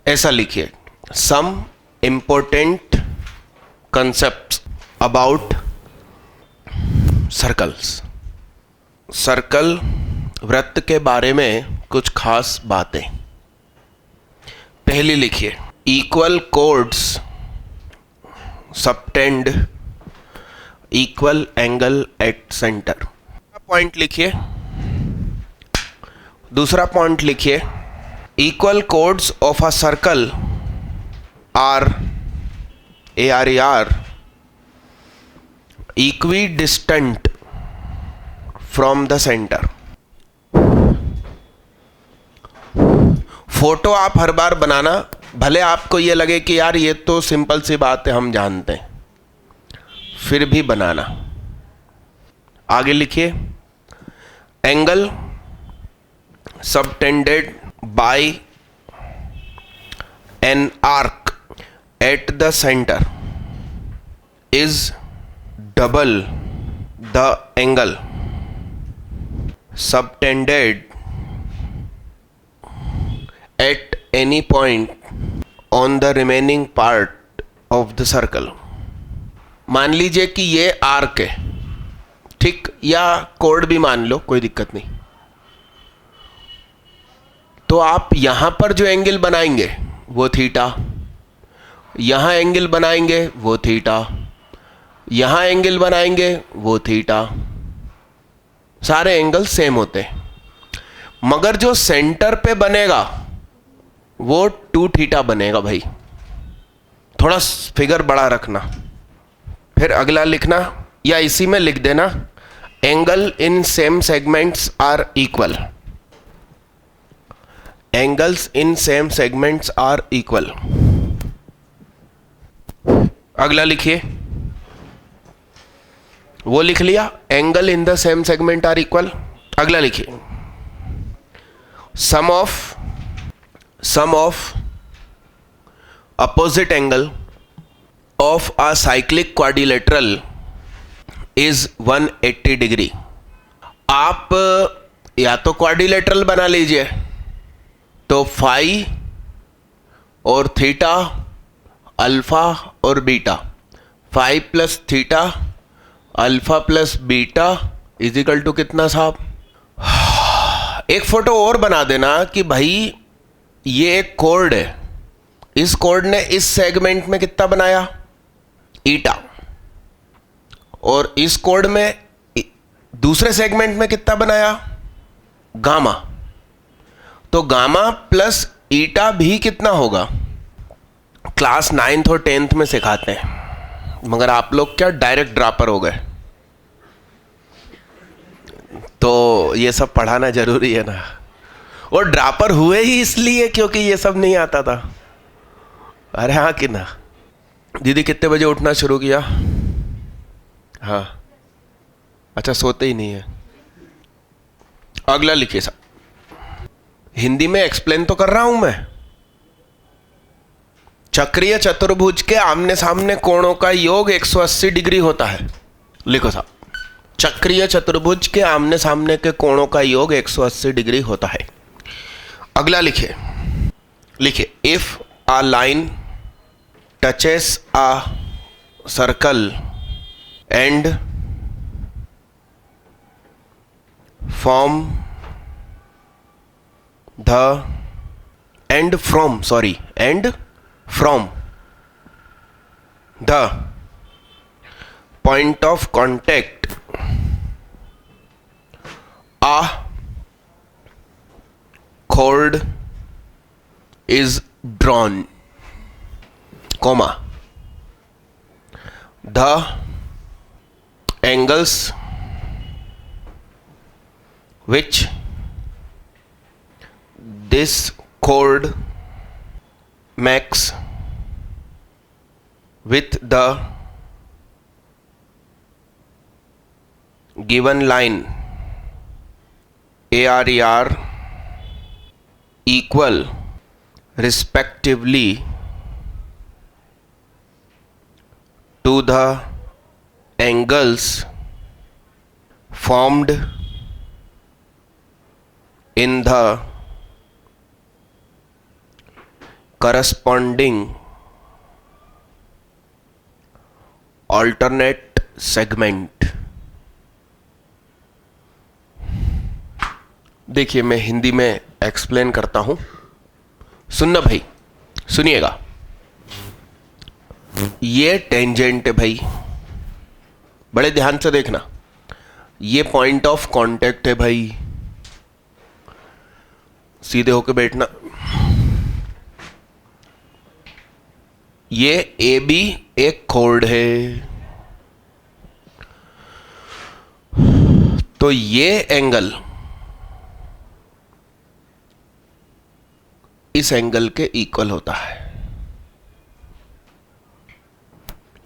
ऐसा लिखिए, some important concept about circles. Circle वृत्त के बारे में कुछ खास बातें। पहली लिखिए, equal chords subtend equal angle at centre. Point लिखिए। दूसरा पॉइंट लिखिए, equal chords of a circle are ARER equidistant from the centre. Photo आप हर बार बनाना, भले आपको ये लगे कि यार ये तो सिंपल सी बात है हम जानते हैं, फिर भी बनाना। आगे लिखिए, angle subtended bye an arc at the centre is double the angle subtended at any point on the remaining part of the circle। मान लीजिए कि ये आर्क है, ठीक, या कोड भी मान लो, कोई दिक्कत नहीं। तो आप यहां पर जो एंगल बनाएंगे वो थीटा, यहां एंगल बनाएंगे वो थीटा, यहां एंगल बनाएंगे वो थीटा, सारे एंगल सेम होते हैं। मगर जो सेंटर पे बनेगा वो 2 थीटा बनेगा भाई, थोड़ा फिगर बड़ा रखना। फिर अगला लिखना या इसी में लिख देना, angle in same segments are equal. Angles in same segments are equal. अगला लिखिए, वो लिख लिया, angle in the same segment are equal. अगला लिखिए, sum of opposite angle of a cyclic quadrilateral is 180 degree. आप या तो क्वाड्रिलेटरल बना लीजिए, तो फाई और थीटा, अल्फा और beta, phi plus theta alpha plus beta is equal to कितना साहब। एक फोटो और बना देना कि भाई ये एक कोड है, इस कोड ने इस सेगमेंट में कितना बनाया, ईटा, और इस कोड में दूसरे सेगमेंट में कितना बनाया, गामा। तो गामा प्लस ईटा भी कितना होगा, क्लास 9th और 10th में सिखाते हैं, मगर आप लोग क्या डायरेक्ट ड्रॉपर हो गए, तो ये सब पढ़ाना जरूरी है ना। और ड्रॉपर हुए ही इसलिए क्योंकि ये सब नहीं आता था। अरे हाँ कि ना। दीदी कितने बजे उठना शुरू किया? हाँ, अच्छा, सोते ही नहीं है। अगला लिखिए साहब, हिंदी में एक्सप्लेन तो कर रहा हूं मैं। चक्रीय चतुर्भुज के आमने सामने कोणों का योग 180 डिग्री होता है। लिखो साहब, चक्रीय चतुर्भुज के आमने सामने के कोणों का योग 180 डिग्री होता है। अगला लिखिए, if a line touches a circle and from the point of contact a chord is drawn, comma, the angles which this chord makes with the given line ARER equal respectively to the angles formed in the corresponding alternate segment. देखिए मैं हिंदी में explain करता हूं, सुनना भाई, सुनिएगा। ये tangent है भाई, बड़े ध्यान से देखना। ये पॉइंट ऑफ कांटेक्ट है भाई, सीधे होके बैठना। ये ए बी एक कोड है, तो ये एंगल इस एंगल के इक्वल होता है।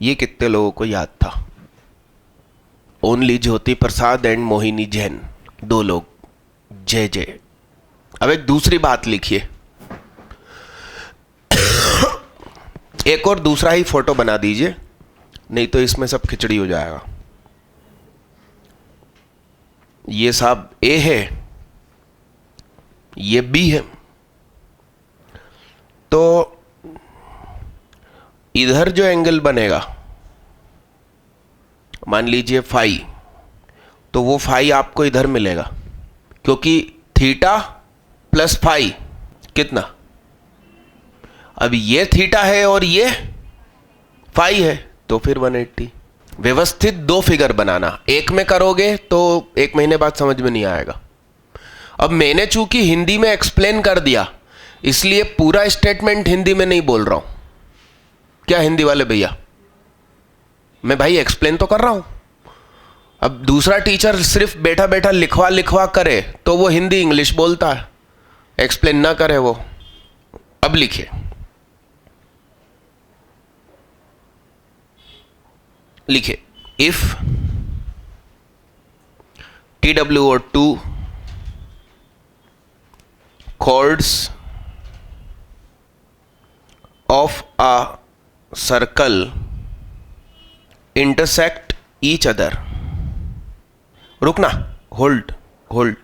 ये कितने लोगों को याद था? ओनली ज्योति प्रसाद एंड मोहिनी जैन, 2 लोग। जय जय। अब एक दूसरी बात लिखिए, एक और दूसरा ही फोटो बना दीजिए, नहीं तो इसमें सब खिचड़ी हो जाएगा। ये साहब ए है, ये बी है, तो इधर जो एंगल बनेगा, मान लीजिए फाई, तो वो फाई आपको इधर मिलेगा, क्योंकि थीटा प्लस फाई कितना? अब ये थीटा है और ये फाई है, तो फिर 180। व्यवस्थित 2 फिगर बनाना, एक में करोगे तो 1 महीने बाद समझ में नहीं आएगा। अब मैंने चूंकि हिंदी में एक्सप्लेन कर दिया, इसलिए पूरा स्टेटमेंट हिंदी में नहीं बोल रहा हूं। क्या हिंदी वाले भैया, मैं भाई एक्सप्लेन तो कर रहा हूं। अब दूसरा टीचर सिर्फ बैठा बैठा लिखवा लिखवा करे तो वो हिंदी इंग्लिश बोलता है, एक्सप्लेन ना करे वो। अब लिखिए, लिखिए, if TWO2 chords of a circle intersect each other. रुकना, hold.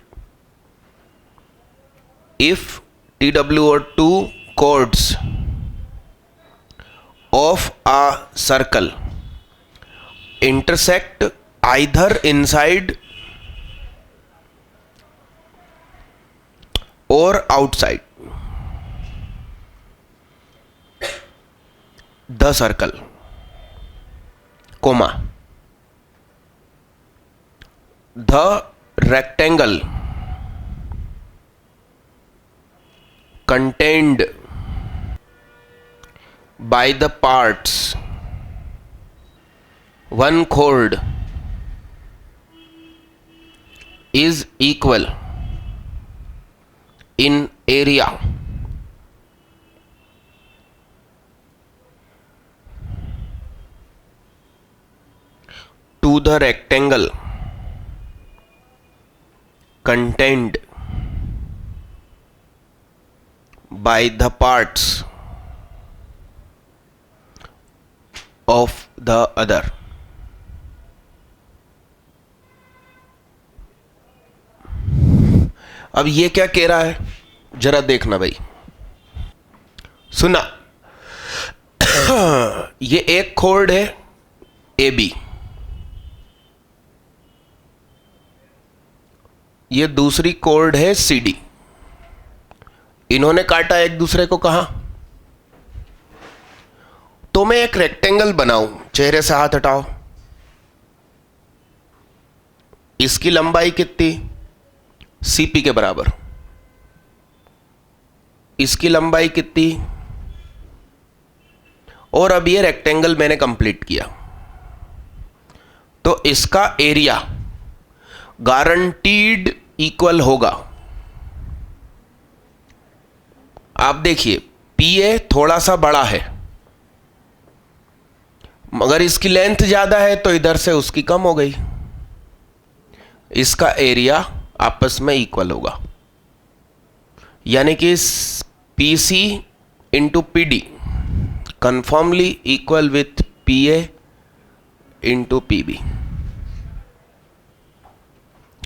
If TWO2 chords of a circle intersect either inside or outside the circle, comma, the rectangle contained by the parts one chord is equal in area to the rectangle contained by the parts of the other. अब ये क्या कह रहा है, जरा देखना भाई, सुना। ये एक कोड है ए बी, ये दूसरी कोड है सी डी। इन्होंने काटा एक दूसरे को कहां? तो मैं एक रेक्टेंगल बनाऊं, चेहरे से हाथ हटाओ। इसकी लंबाई कितनी? सीपी के बराबर। इसकी लंबाई कितनी? और अब ये रेक्टेंगल मैंने कंप्लीट किया, तो इसका एरिया गारंटीड इक्वल होगा। आप देखिए, पीए थोड़ा सा बड़ा है, मगर इसकी लेंथ ज्यादा है, तो इधर से उसकी कम हो गई। इसका एरिया आपस में इक्वल होगा, यानी कि P C into P D conformally equal with P A into P B.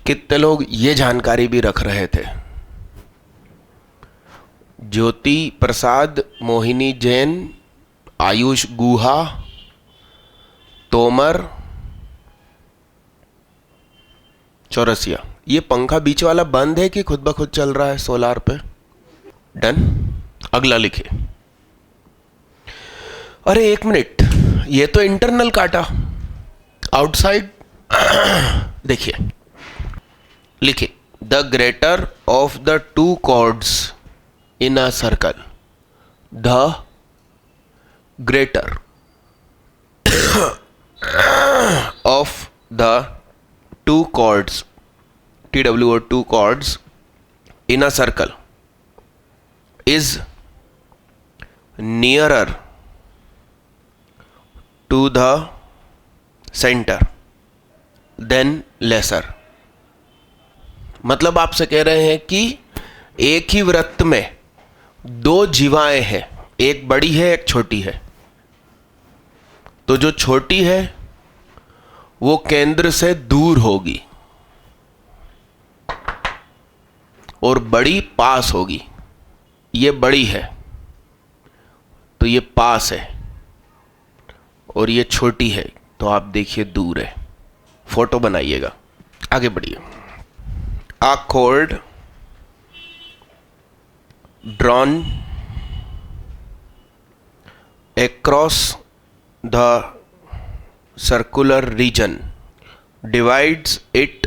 कितने लोग ये जानकारी भी रख रहे थे? ज्योति प्रसाद, मोहिनी जैन, आयुष गुहा, तोमर, चौरसिया। ये पंखा बीच वाला बंद है कि खुद ब खुद चल रहा है सोलार पे? डन। अगला लिखिए। अरे एक मिनट, ये तो इंटरनल काटा, आउटसाइड। देखिए, लिखिए the greater of the two chords in a circle, the greater of the two chords, TW or two chords in a circle is nearer to the center than lesser। मतलब आपसे कह रहे हैं कि एक ही वृत्त में दो जीवाएं हैं, एक बड़ी है एक छोटी है, तो जो छोटी है वो केंद्र से दूर होगी और बड़ी पास होगी। ये बड़ी है तो ये पास है, और ये छोटी है तो आप देखिए दूर है। फोटो बनाइएगा, आगे बढ़िए। A chord drawn across the circular region divides it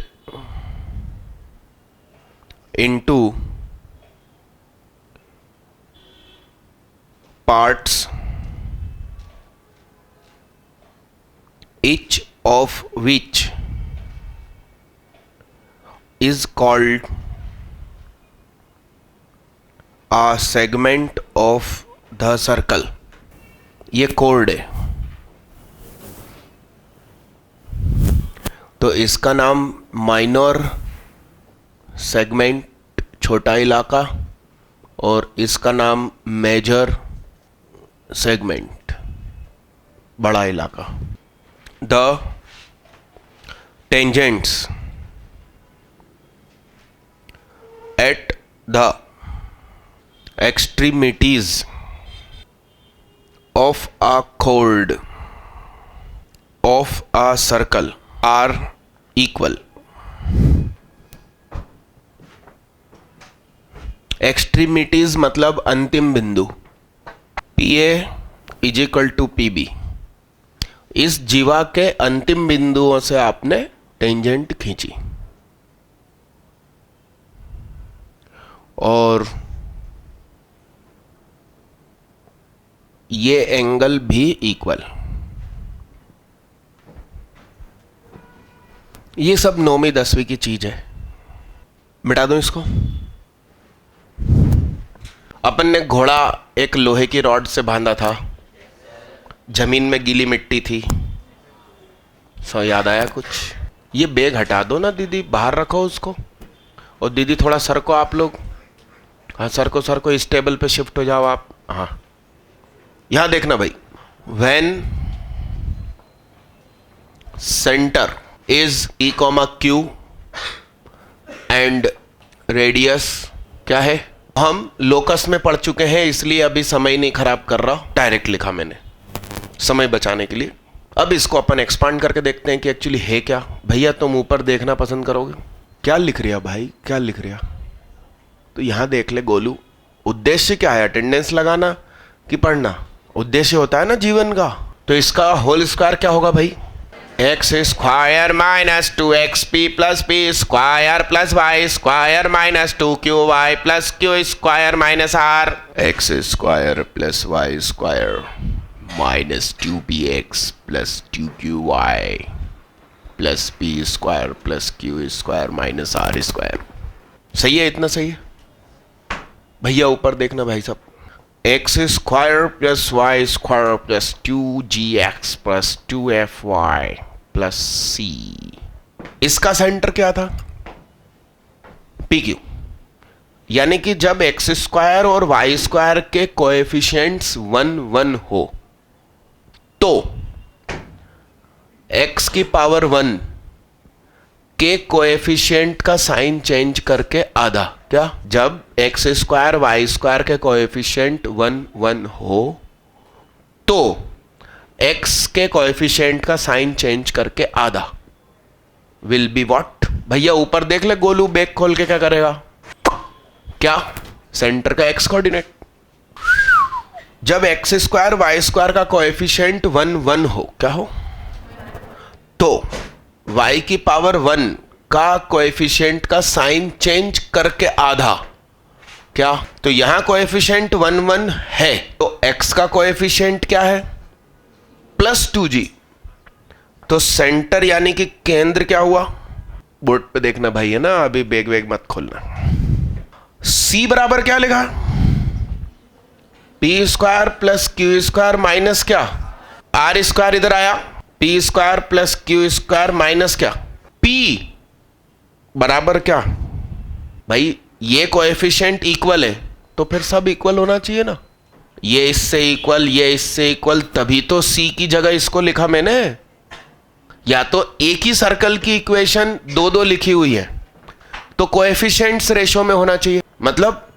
into parts, each of which is called a segment of the circle। ये कोड है, तो इसका नाम माइनर सेगमेंट, छोटा इलाका, और इसका नाम मेजर सेगमेंट, बड़ा इलाका। The tangents at the extremities of a chord of a circle are equal। Extremities मतलब अंतिम बिंदु, PA is equal to PB। इस जीवा के अंतिम बिंदुओं से आपने टेंजेंट खींची और ये एंगल भी इक्वल। ये सब 9वीं 10वीं की चीज है, मिटा दो इसको। अपन ने घोड़ा एक लोहे की रॉड से बांधा था, जमीन में गीली मिट्टी थी, सो याद आया कुछ? ये बैग हटा दो ना दीदी, बाहर रखो उसको। और दीदी थोड़ा सर को आप लोग, हाँ सर को इस टेबल पे शिफ्ट हो जाओ आप। हाँ यहां देखना भाई, when centre is E, Q and radius क्या है? हम लोकस में पढ़ चुके हैं, इसलिए अभी समय नहीं खराब कर रहा, डायरेक्ट लिखा मैंने समय बचाने के लिए। अब इसको अपन एक्सपांड करके देखते हैं कि एक्चुअली है क्या। भैया तुम ऊपर देखना पसंद करोगे? क्या लिख रहा भाई, क्या लिख रहा? तो यहां देख ले गोलू, उद्देश्य क्या है? अटेंडेंस लगाना कि पढ़ना? उद्देश्य होता है ना जीवन का। तो इसका होल स्क्वायर क्या होगा भाई? X square minus 2xp plus p square plus y square minus 2qy plus q square minus r. X square plus y square minus 2px plus 2qy plus p square plus q square minus r square. सही है? इतना सही है भैया? ऊपर देखना भाई साहब, x square plus y square plus 2gx plus 2fy plus c। इसका सेंटर क्या था? PQ। यानी कि जब एक्स स्क्वायर और वाई स्क्वायर के कोएफिशिएंट्स 1 1 हो तो x की पावर 1 के कोएफिशिएंट का साइन चेंज करके आधा। क्या? जब एक्स स्क्वायर वाई स्क्वायर के कोएफिशिएंट 1 1 हो तो एक्स के कोएफिशिएंट का साइन चेंज करके आधा विल बी व्हाट? भैया ऊपर देख ले, गोलू बैग खोल के क्या करेगा? क्या? सेंटर का एक्स कोऑर्डिनेट। जब एक्स स्क्वायर वाई स्क्वायर का कोएफिशिएंट 1 1 हो, क्या हो? तो y की पावर 1 का कोएफिशिएंट का साइन चेंज करके आधा। क्या? तो यहां कोएफिशिएंट 1 1 है, तो x का कोएफिशिएंट क्या है? +2g। तो सेंटर यानी कि केंद्र क्या हुआ? बोर्ड पे देखना भाई, है ना, अभी बैग वैग मत खोलना। c बराबर क्या लिखा? p square plus q square minus क्या? r स्क्वायर इधर आया, p square plus q square minus क्या? p बराबर क्या? भाई ये कोएफिशिएंट इक्वल है तो फिर सब इक्वल होना चाहिए ना। ये इससे इक्वल, ये इससे इक्वल, तभी तो c की जगह इसको लिखा मैंने। या तो एक ही सर्कल की इक्वेशन दो दो लिखी हुई है तो कोएफिशिएंट्स रेशो में होना चाहिए। मतलब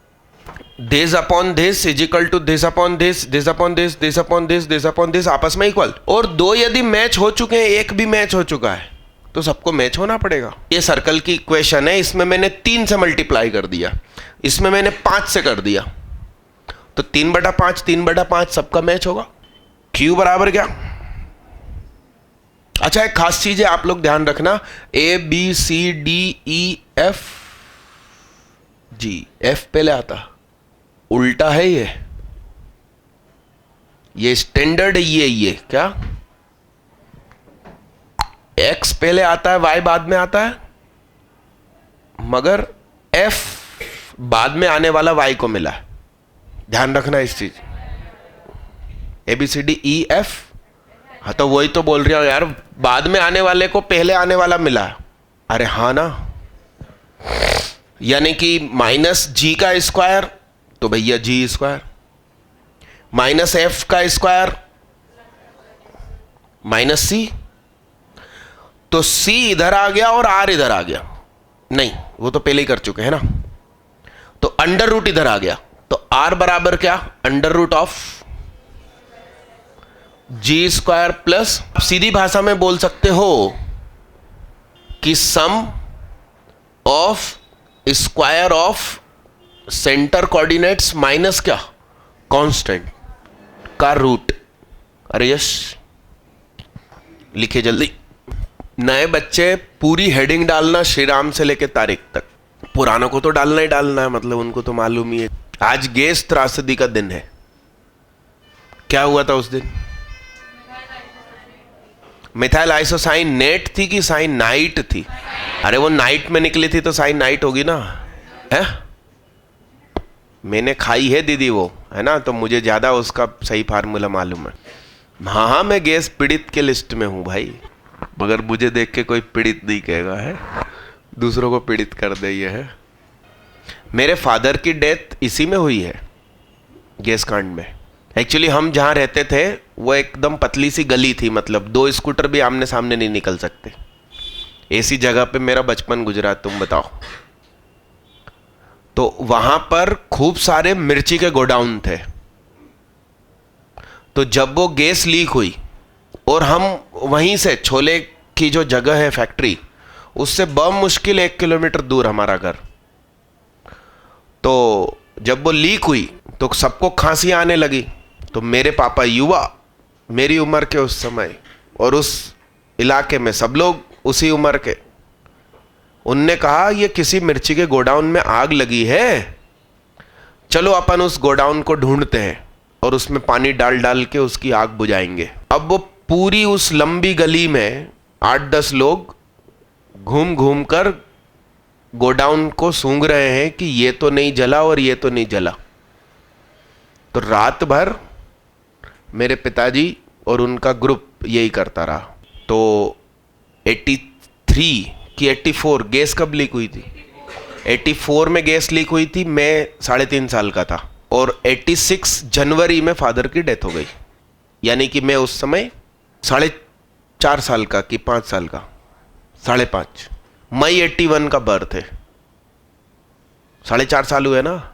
this upon this is equal to this upon this, this upon this, this upon this, this upon this, आपस में इक्वल। और दो यदि मैच हो चुके हैं, एक भी मैच हो चुका है, तो सबको मैच होना पड़ेगा। ये सर्कल की इक्वेशन है, इसमें मैंने 3 से मल्टीप्लाई कर दिया, इसमें मैंने 5 से कर दिया, तो 3/5 3/5 सबका मैच होगा। Q बराबर क्या? अच्छा, एक खास चीज है, आप लोग ध्यान रखना, A B C D E F G, F पहले आता, उल्टा है ये स्टैंडर्ड है। ये क्या? X पहले आता है, Y बाद में आता है, मगर F बाद में आने वाला Y को मिला है। ध्यान रखना इस चीज। ABCDE F, हाँ तो वही तो बोल रहा हूं यार, बाद में आने वाले को पहले आने वाला मिला। अरे हाँ ना, यानी कि -G का स्क्वायर तो भैया G स्क्वायर, -F का स्क्वायर -C, तो C इधर आ गया और R इधर आ गया। नहीं, वो तो पहले ही कर चुके हैं ना। तो अंडर रूट इधर आ गया, तो R बराबर क्या? Under root of G square plus, सीधी भाषा में बोल सकते हो कि sum of square of centre coordinates minus क्या? कांस्टेंट का रूट। अरे यस, लिखे जल्दी। नए बच्चे पूरी हेडिंग डालना, श्री राम से लेके तारीख तक। पुरानों को तो डालना ही डालना है, मतलब उनको तो मालूम ही है। आज गैस त्रासदी का दिन है। क्या हुआ था उस दिन? मिथाइल आइसोसाइन नेट थी कि साइन नाइट थी? अरे वो नाइट में निकली थी तो साइन नाइट होगी ना, है? मैंने खाई है दीदी वो, है ना, तो मुझे ज्यादा उसका सही फार्मूला मालूम है। हाँ, मैं गैस पीड़ित के लिस्ट में हूं भाई, मगर मुझे देख के कोई पीड़ित नहीं कहेगा, है, दूसरों को पीड़ित कर दे। ये है, मेरे फादर की डेथ इसी में हुई है, गैस कांड में। एक्चुअली हम जहाँ रहते थे वो एकदम पतली सी गली थी, मतलब 2 स्कूटर भी आमने सामने नहीं निकल सकते। ऐसी जगह पे मेरा बचपन गुजरा, तुम बताओ। तो वहां पर खूब सारे मिर्ची के गोडाउन थे। तो जब वो गैस लीक हुई और हम वहीं से, छोले की जो जगह है फैक्ट्री, उससे बमुश्किल 1 किलोमीटर दूर हमारा घर। तो जब वो लीक हुई तो सबको खांसी आने लगी। तो मेरे पापा युवा, मेरी उम्र के उस समय, और उस इलाके में सब लोग उसी उम्र के, उनने कहा ये किसी मिर्ची के गोडाउन में आग लगी है, चलो अपन उस गोडाउन को ढूंढते हैं और उसमें पानी डाल डाल के उसकी आग बुझाएंगे। अब वो पूरी उस लंबी गली में 8-10 लोग घूम घूम कर गोडाउन को सूंघ रहे हैं कि ये तो नहीं जला और ये तो नहीं जला। तो रात भर मेरे पिताजी और उनका ग्रुप यही करता रहा। तो 83 की 84 गैस कब लीक हुई थी? 84 में गैस लीक हुई थी, मैं 3.5 साल का था, और 86 जनवरी में फादर की डेथ हो गई। यानी कि मैं उस समय 4.5 साल का कि 5 साल का, 5.5, मई 81 का बर्थ है, 4.5 साल हुए ना।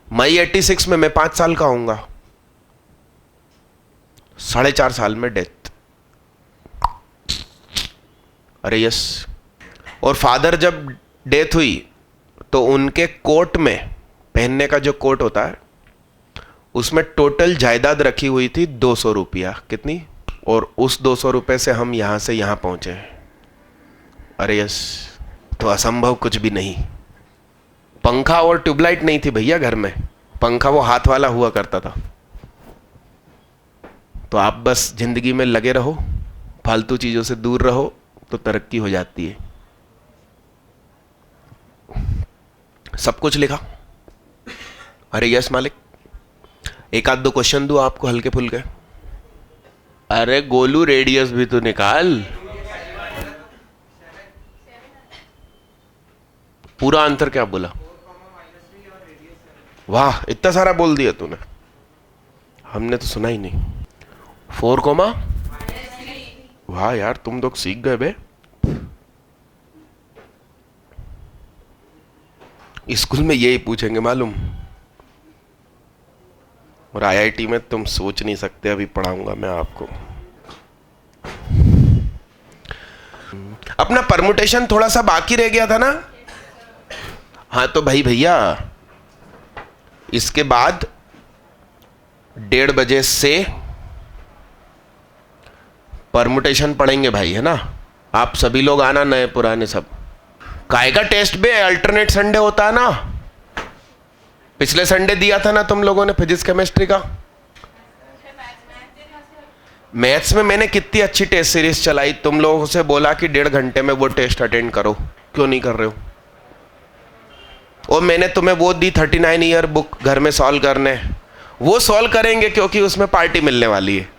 मई 86 में मैं 5 साल का होऊंगा, 4.5 साल में डेथ। अरे यस। और फादर जब डेथ हुई तो उनके कोट में, पहनने का जो कोट होता है, उसमें टोटल जायदाद रखी हुई थी 200 रुपया। कितनी? और उस 200 रुपये से हम यहां से यहां पहुंचे। अरे यस। तो असंभव कुछ भी नहीं। पंखा और ट्यूबलाइट नहीं थी भैया घर में, पंखा वो हाथ वाला हुआ करता था। तो आप बस जिंदगी में लगे रहो, फालतू चीजों से दूर रहो, तो तरक्की हो जाती है। सब कुछ लिखा। अरे यस मालिक। एक आध दो क्वेश्चन दूं आपको हल्के फुल्के। अरे गोलू रेडियस भी तो निकाल। पूरा आंसर क्या बोला? वाह, इतना सारा बोल दिया तूने, हमने तो सुना ही नहीं। 4 कोमा। वाह यार, तुम लोग सीख गए बे। स्कूल में यही पूछेंगे मालूम, और आईआईटी में तुम सोच नहीं सकते, अभी पढ़ाऊंगा मैं आपको। अपना परमुटेशन थोड़ा सा बाकी रह गया था ना। हाँ तो भाई भैया, इसके बाद 1:30 बजे से परमुटेशन पढ़ेंगे भाई, है ना। आप सभी लोग आना, नए पुराने सब। काय का टेस्ट भी अल्टरनेट संडे होता है ना। पिछले संडे दिया था ना तुम लोगों ने फिजिक्स केमिस्ट्री का। मैथ्स में मैंने कितनी अच्छी टेस्ट सीरीज चलाई, तुम लोगों से बोला कि 1.5 घंटे में वो टेस्ट अटेंड करो, क्यों नहीं कर रहे हो? और मैंने तुम्हें वो दी 39 ईयर बुक घर में सॉल्व करने, वो सॉल्व करेंगे क्योंकि उसमें पार्टी मिलने वाली है।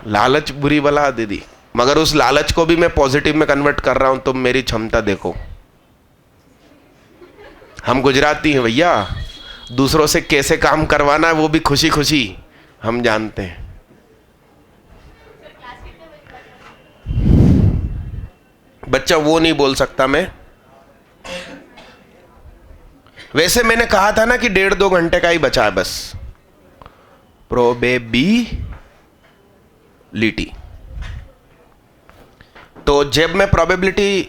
लालच बुरी बला दीदी, मगर उस लालच को भी मैं पॉजिटिव में कन्वर्ट कर रहा हूं। तुम मेरी क्षमता देखो। हम गुजराती हैं भैया, दूसरों से कैसे काम करवाना है वो भी खुशी खुशी हम जानते हैं। बच्चा वो नहीं बोल सकता मैं। वैसे मैंने कहा था ना कि 1.5-2 घंटे का ही बचा है बस। प्रोबेबिलिटी। तो जब मैं प्रोबेबिलिटी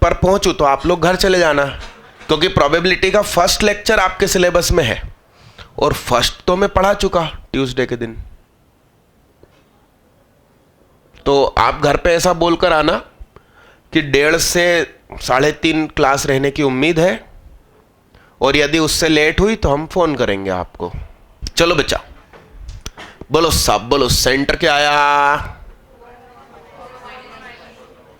पर पहुंचूं तो आप लोग घर चले जाना, क्योंकि प्रोबेबिलिटी का फर्स्ट लेक्चर आपके सिलेबस में है, और फर्स्ट तो मैं पढ़ा चुका ट्यूसडे के दिन। तो आप घर पे ऐसा बोलकर आना कि 1:30 से 3:30 क्लास रहने की उम्मीद है, और यदि उससे लेट हुई तो हम फोन करेंगे आपको। चलो बच्चा, बोलो सब, बोलो सेंटर क्या आया।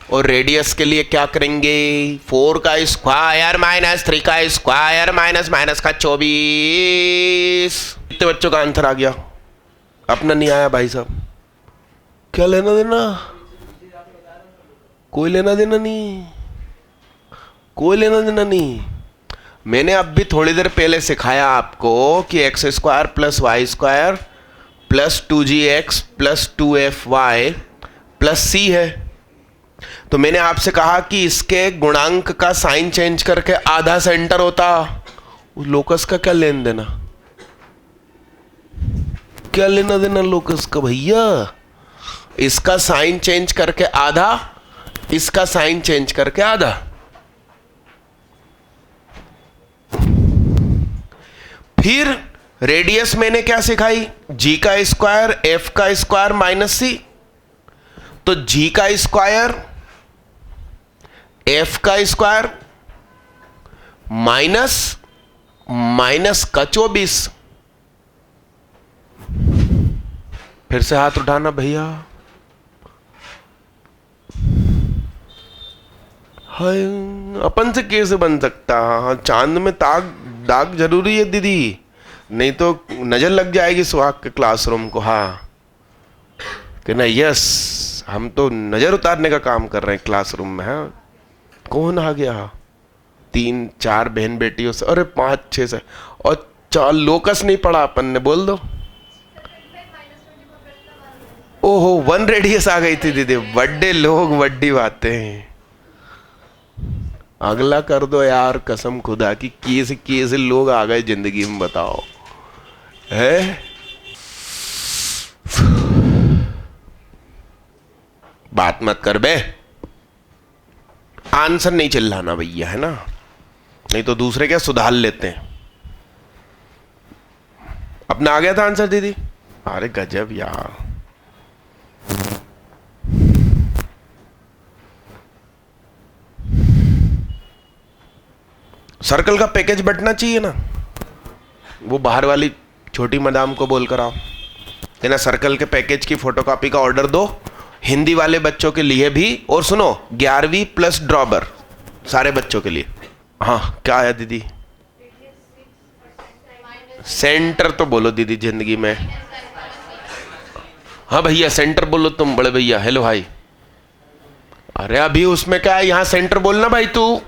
और रेडियस के लिए क्या करेंगे? 4 का स्क्वायर माइनस 3 का स्क्वायर माइनस माइनस का 24। कितने बच्चों का आंसर आ गया? अपना नहीं आया भाई साहब, क्या लेना देना? कोई लेना देना नहीं, कोई लेना देना नहीं। मैंने अब भी थोड़ी देर पहले सिखाया आपको कि x² + y² + 2gx + 2fy + c है। तो मैंने आपसे कहा कि इसके गुणांक का साइन चेंज करके आधा सेंटर होता। उस लोकस का क्या लेन देना? क्या लेना देना लोकस का भैया? इसका साइन चेंज करके आधा, इसका साइन चेंज करके आधा। फिर रेडियस मैंने क्या सिखाई? g का स्क्वायर f का स्क्वायर माइनस c। तो g का स्क्वायर f का स्क्वायर माइनस माइनस का 24। फिर से हाथ उठाना भैया। हाय, अपन से कैसे बन सकता? हाँ, चांद में दाग जरूरी है दीदी, नहीं तो नजर लग जाएगी सुहाग के क्लासरूम को। हाँ कि ना, यस, हम तो नजर उतारने का काम कर रहे हैं क्लासरूम में। हाँ, कौन आ गया? 3-4 बहन बेटियों से, अरे 5-6 से, और 4 लोकस नहीं पढ़ा अपन ने, बोल दो। ओहो 1 रेडियस आ गई थी दीदी। बड्डे लोग बड्डी बातें। अगला कर दो यार, कसम खुदा की कैसे लोग आ गए जिंदगी में, बताओ है। बात मत कर बे, आंसर नहीं चिल्लाना भैया, है ना, नहीं तो दूसरे क्या सुधार लेते हैं। अपना आ गया था आंसर दीदी? अरे गजब यार। सर्कल का पैकेज बंटना चाहिए ना, वो बाहर वाली छोटी मदाम को बोलकर आओ कि ना सर्कल के पैकेज की फोटोकॉपी का ऑर्डर दो, हिंदी वाले बच्चों के लिए भी, और सुनो 11वीं प्लस ड्रॉबर सारे बच्चों के लिए। हाँ क्या आया दीदी? सेंटर तो बोलो दीदी जिंदगी में। हाँ भैया सेंटर बोलो तुम बड़े भैया। हेलो भाई। अरे अभी उसमें क्या है, यहां सेंटर बोलना भाई तू।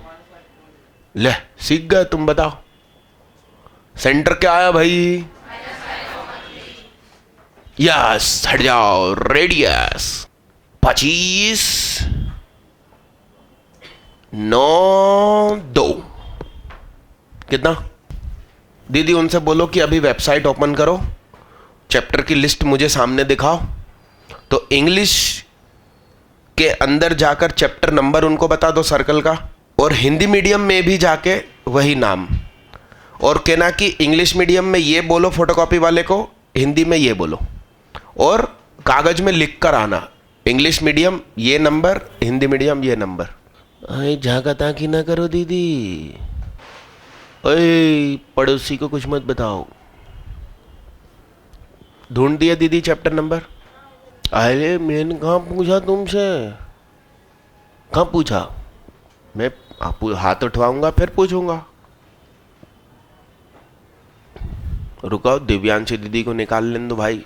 ले सीख गए तुम, बताओ सेंटर क्या आया भाई? यस, हट जाओ। रेडियस 25 9 2 कितना? दीदी उनसे बोलो कि अभी वेबसाइट ओपन करो, चैप्टर की लिस्ट मुझे सामने दिखाओ, तो इंग्लिश के अंदर जाकर चैप्टर नंबर उनको बता दो सर्कल का, और हिंदी मीडियम में भी जाके वही नाम, और कहना कि इंग्लिश मीडियम में ये बोलो फोटोकॉपी वाले को, हिंदी में ये बोलो, और कागज में लिख कर आना, इंग्लिश मीडियम ये नंबर, हिंदी मीडियम ये नंबर। अरे झाका ताकी ना करो दीदी। ओए पड़ोसी को कुछ मत बताओ। ढूंढ दिया दीदी चैप्टर नंबर? अरे मैंने कहाँ पूछा तुमसे, कहाँ पूछा? मैं हाथ उठवाऊंगा फिर पूछूंगा। रुको दिव्यांशी दीदी को निकाल लेने दो भाई।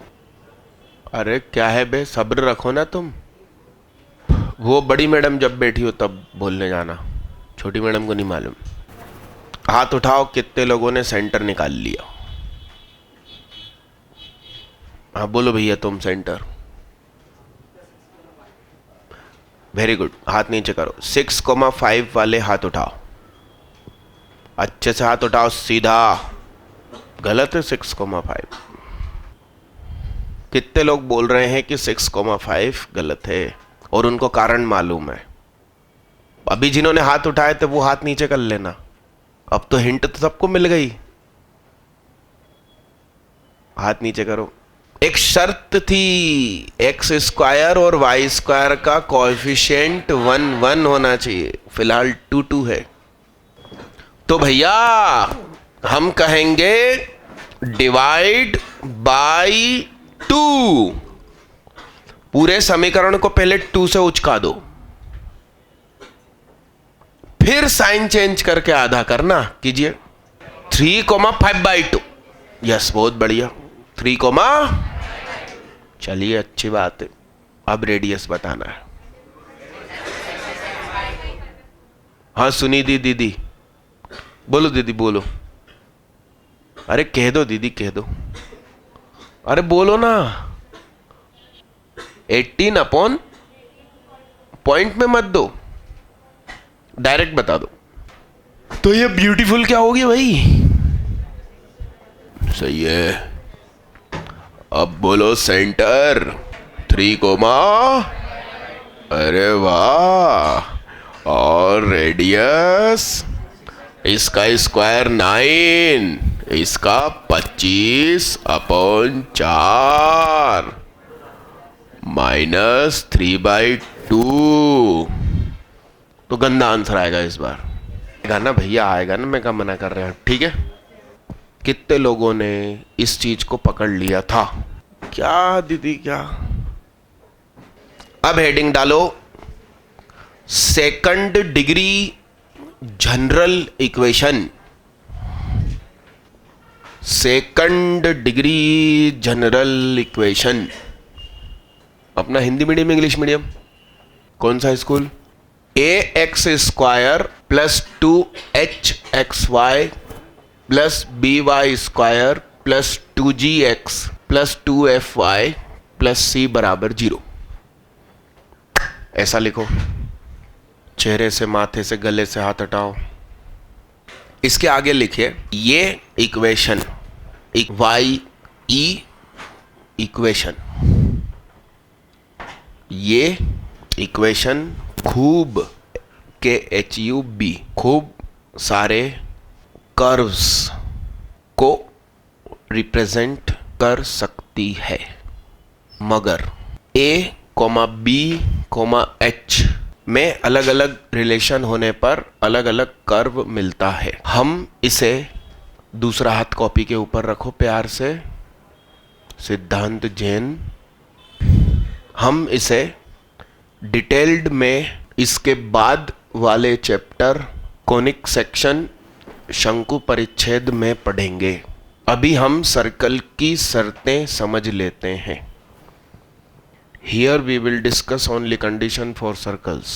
अरे क्या है बे, सब्र रखो ना तुम। वो बड़ी मैडम जब बैठी हो तब बोलने जाना, छोटी मैडम को नहीं मालूम। हाथ उठाओ कितने लोगों ने सेंटर निकाल लिया? हाँ बोलो भैया तुम सेंटर। वेरी गुड, हाथ नीचे करो। 6,5 वाले हाथ उठाओ, अच्छे से हाथ उठाओ सीधा। गलत है 6,5। कितने लोग बोल रहे हैं कि 6,5 गलत है और उनको कारण मालूम है? अभी जिन्होंने हाथ उठाए थे वो हाथ नीचे कर लेना। अब तो हिंट तो सबको मिल गई। हाथ नीचे करो। एक शर्त थी, एक्स स्क्वायर और वाई स्क्वायर का कोएफिशिएंट 1 होना चाहिए, फिलहाल 2 है। तो भैया हम कहेंगे डिवाइड बाय 2। पूरे समीकरण को पहले 2 से उचका दो, फिर साइन चेंज करके आधा करना। कीजिए 3,5/2। यस बहुत बढ़िया, 3, चलिए अच्छी बात है। अब रेडियस बताना है। हाँ सुनी दीदी, बोलो दीदी बोलो। अरे कह दो दीदी कह दो, अरे बोलो ना। 18 अपॉन पॉइंट में मत दो, डायरेक्ट बता दो। तो ये ब्यूटीफुल क्या होगी भाई? सही है। अब बोलो सेंटर 3, अरे वाह। और रेडियस इसका स्क्वायर 9, इसका 25/4 -3/2। तो गंदा आंसर आएगा इस बार। आएगा ना भैया, आएगा ना, मैं क्या मना कर रहा हूं। ठीक है, कितने लोगों ने इस चीज को पकड़ लिया था? क्या दीदी क्या? अब हेडिंग डालो, second degree general equation. Second degree general equation. अपना हिंदी मीडियम इंग्लिश मीडियम कौन सा school? ax² + 2hxy + by² + 2gx + 2fy plus c बराबर 0। ऐसा लिखो, चेहरे से, माथे से, गले से हाथ हटाओ। इसके आगे लिखिए ये इक्वेशन, वाई ई इक्वेशन, ये इक्वेशन खूब KHUB खूब सारे कर्व्स को रिप्रेजेंट कर सकती है, मगर A, B, H में अलग अलग रिलेशन होने पर अलग अलग कर्व मिलता है। हम इसे दूसरा हाथ कॉपी के ऊपर रखो प्यार से, सिद्धांत जैन। हम इसे डिटेल्ड में इसके बाद वाले चैप्टर कोनिक सेक्शन शंकु परिच्छेद में पढ़ेंगे। अभी हम सर्कल की शर्तें समझ लेते हैं। Here we will discuss only condition for circles.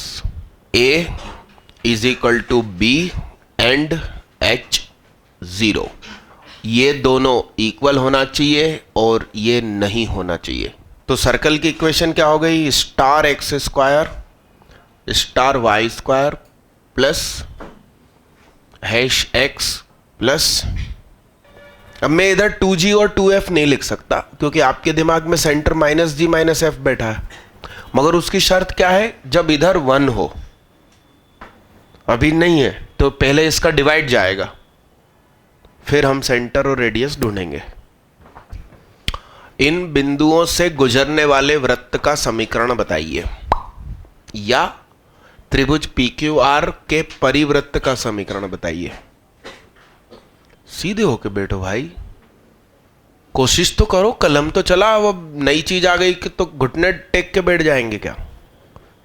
A is equal to B and H 0. ये दोनों इक्वल होना चाहिए और ये नहीं होना चाहिए। तो सर्कल की इक्वेशन क्या हो गई? Star x square star y square plus hash x plus, अब मैं इधर 2g और 2f नहीं लिख सकता क्योंकि आपके दिमाग में सेंटर -g -f बैठा है, मगर उसकी शर्त क्या है? जब इधर 1 हो। अभी नहीं है तो पहले इसका डिवाइड जाएगा, फिर हम सेंटर और रेडियस ढूंढेंगे। इन बिंदुओं से गुजरने वाले वृत्त का समीकरण बताइए, या त्रिभुज PQR के परिवृत्त का समीकरण बताइए। सीधे होके बैठो भाई, कोशिश तो करो, कलम तो चला। वो नई चीज आ गई कि तो घुटने टेक के बैठ जाएंगे क्या?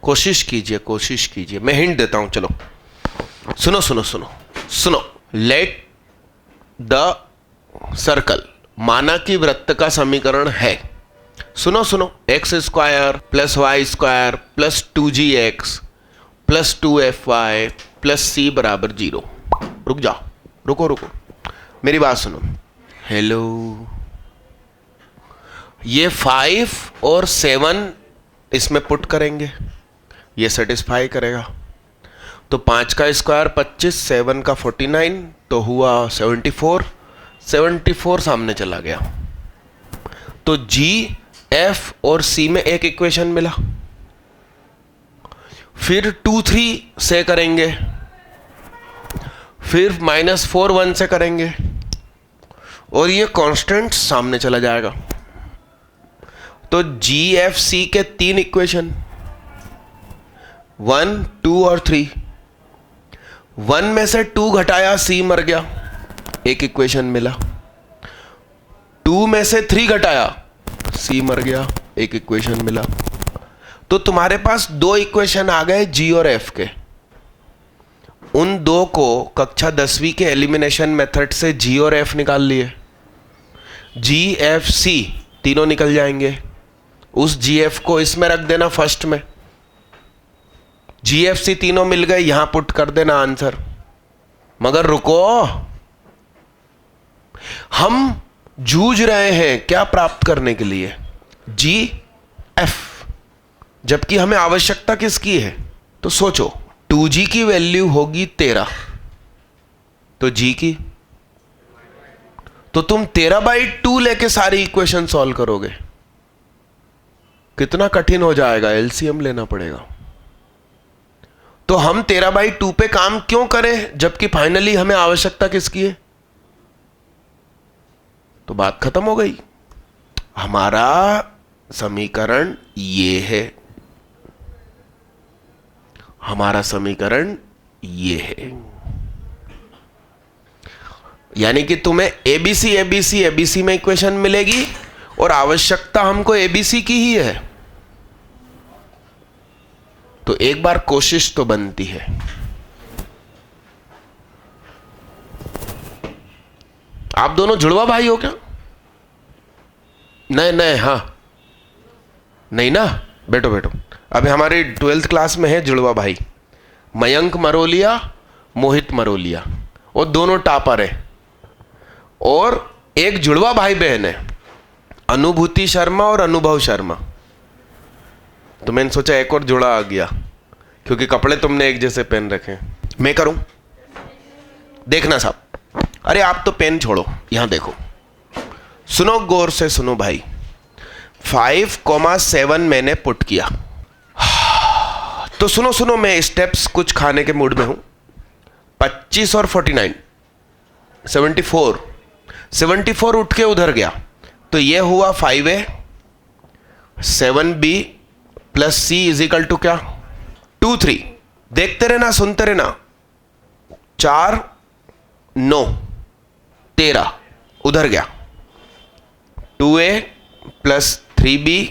कोशिश कीजिए, कोशिश कीजिए। मैं हिंट देता हूं, चलो सुनो सुनो सुनो सुनो। लेट द सर्कल, माना कि वृत्त का समीकरण है, सुनो सुनो, x square plus y square plus 2gx plus 2fy plus c बराबर 0। रुक जाओ, रुको रुको, मेरी बात सुनो। हेलो, ये 5 और 7 इसमें पुट करेंगे, ये सेटिस्फाई करेगा। तो 5 का स्क्वायर 25, 7 का 49, तो हुआ 74। 74 सामने चला गया, तो G, F और C में एक इक्वेशन मिला। फिर 2, 3 से करेंगे, फिर -4, 1 से करेंगे, और ये कांस्टेंट सामने चला जाएगा। तो GFC के 3 इक्वेशन, 1, 2 और 3। 1 में से 2 घटाया, C मर गया, एक इक्वेशन मिला। 2 में से 3 घटाया, C मर गया, एक इक्वेशन मिला। तो तुम्हारे पास 2 इक्वेशन आ गए G और F के। उन 2 को कक्षा 10वीं के एलिमिनेशन मेथड से G और F निकाल लिए। GFC तीनों निकल जाएंगे। उस GF को इसमें रख देना फर्स्ट में। GFC तीनों मिल गए, यहां पुट कर देना आंसर। मगर रुको, हम जूझ रहे हैं क्या प्राप्त करने के लिए? GF, जबकि हमें आवश्यकता किसकी है? तो सोचो, 2G की वैल्यू होगी 13, तो G की, तो तुम 13/2 लेके सारी इक्वेशन सॉल्व करोगे। कितना कठिन हो जाएगा, एलसीएम लेना पड़ेगा। तो हम 13/2 पे काम क्यों करें जबकि फाइनली हमें आवश्यकता किसकी है? तो बात खत्म हो गई। हमारा समीकरण ये है, हमारा समीकरण ये है। यानी कि तुम्हें ABC ABC ABC में इक्वेशन मिलेगी और आवश्यकता हमको ABC की ही है। तो एक बार कोशिश तो बनती है। आप दोनों जुड़वा भाई हो क्या? नहीं नहीं, हाँ नहीं ना, बैठो बैठो। अभी हमारी 12th क्लास में है जुड़वा भाई, मयंक मरोलिया, मोहित मरोलिया, वो दोनों टॉपर है। और एक जुड़वा भाई बहन है अनुभूति शर्मा और अनुभव शर्मा। तो मैंने सोचा एक और जोड़ा आ गया, क्योंकि कपड़े तुमने एक जैसे पहन रखे हैं। मैं करूं? देखना साहब, अरे आप तो पेन छोड़ो, यहां देखो, सुनो गौर से सुनो भाई। 5,7 मैंने पुट किया, तो सुनो सुनो, मैं स्टेप्स कुछ खाने के मूड में हूं। 25 और 49 74 उठ के उधर गया, तो ये हुआ 5A 7B plus C is equal to क्या? 2 3। देखते रहना, सुनते रहना। 4 9 13 उधर गया। 2A plus 3B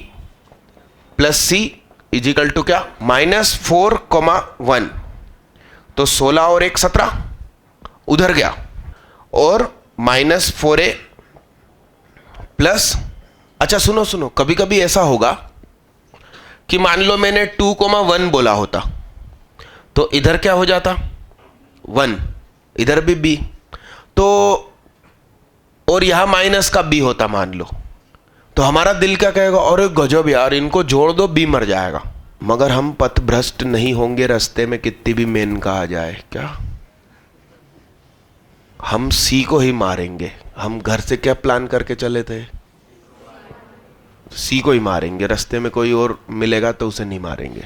plus C is equal to क्या? -4,1। तो 16 और 1 17 उधर गया, और -4A प्लस, अच्छा सुनो सुनो, कभी कभी ऐसा होगा कि मान लो मैंने 2,1 बोला होता, तो इधर क्या हो जाता? 1, इधर भी B, तो और यहां माइनस का B होता मान लो, तो हमारा दिल क्या कहेगा? अरे गजब यार, इनको जोड़ दो, B मर जाएगा। मगर हम पथ भ्रष्ट नहीं होंगे, रास्ते में कितनी भी मेन कहा जाए, क्या हम C को ही मारेंगे? हम घर से क्या प्लान करके चले थे? C को ही मारेंगे, रास्ते में कोई और मिलेगा तो उसे नहीं मारेंगे।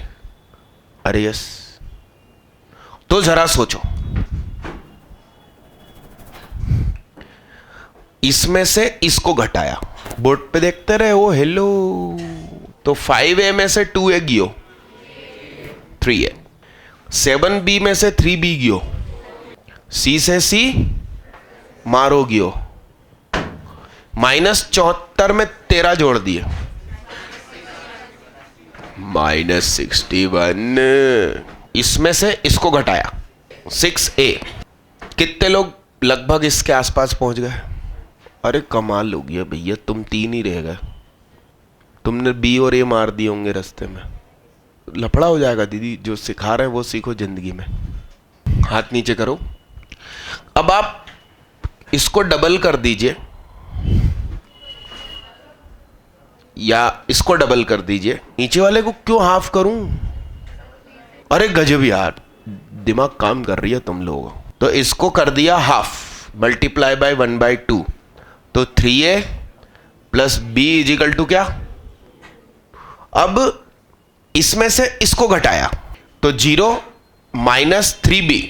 अरे यस, तो जरा सोचो, इसमें से इसको घटाया, बोर्ड पे देखते रहे हो, हेलो, तो 5A में से 2A गियो, 3A, 7B में से 3B गियो, C से C मारो गियो, -74 में 13 जोड़ दिए, -61। इसमें से इसको घटाया, 6A। कितने लोग लगभग इसके आसपास पहुंच गए? अरे कमाल हो गया भैया, तुम 3 ही रह गए। तुमने B और A मार दिए होंगे रास्ते में। लफड़ा हो जाएगा दीदी, जो सिखा रहे हैं वो सीखो जिंदगी में। हाथ नीचे करो। अब आप इसको डबल कर दीजिए, या इसको डबल कर दीजिए। नीचे वाले को क्यों हाफ करूं? अरे गजब यार, दिमाग काम कर रही है तुम लोगों। तो इसको कर दिया हाफ, मल्टीप्लाई बाय 1/2, तो 3A plus B is equal to क्या? अब इसमें से इसको घटाया, तो 0 -3B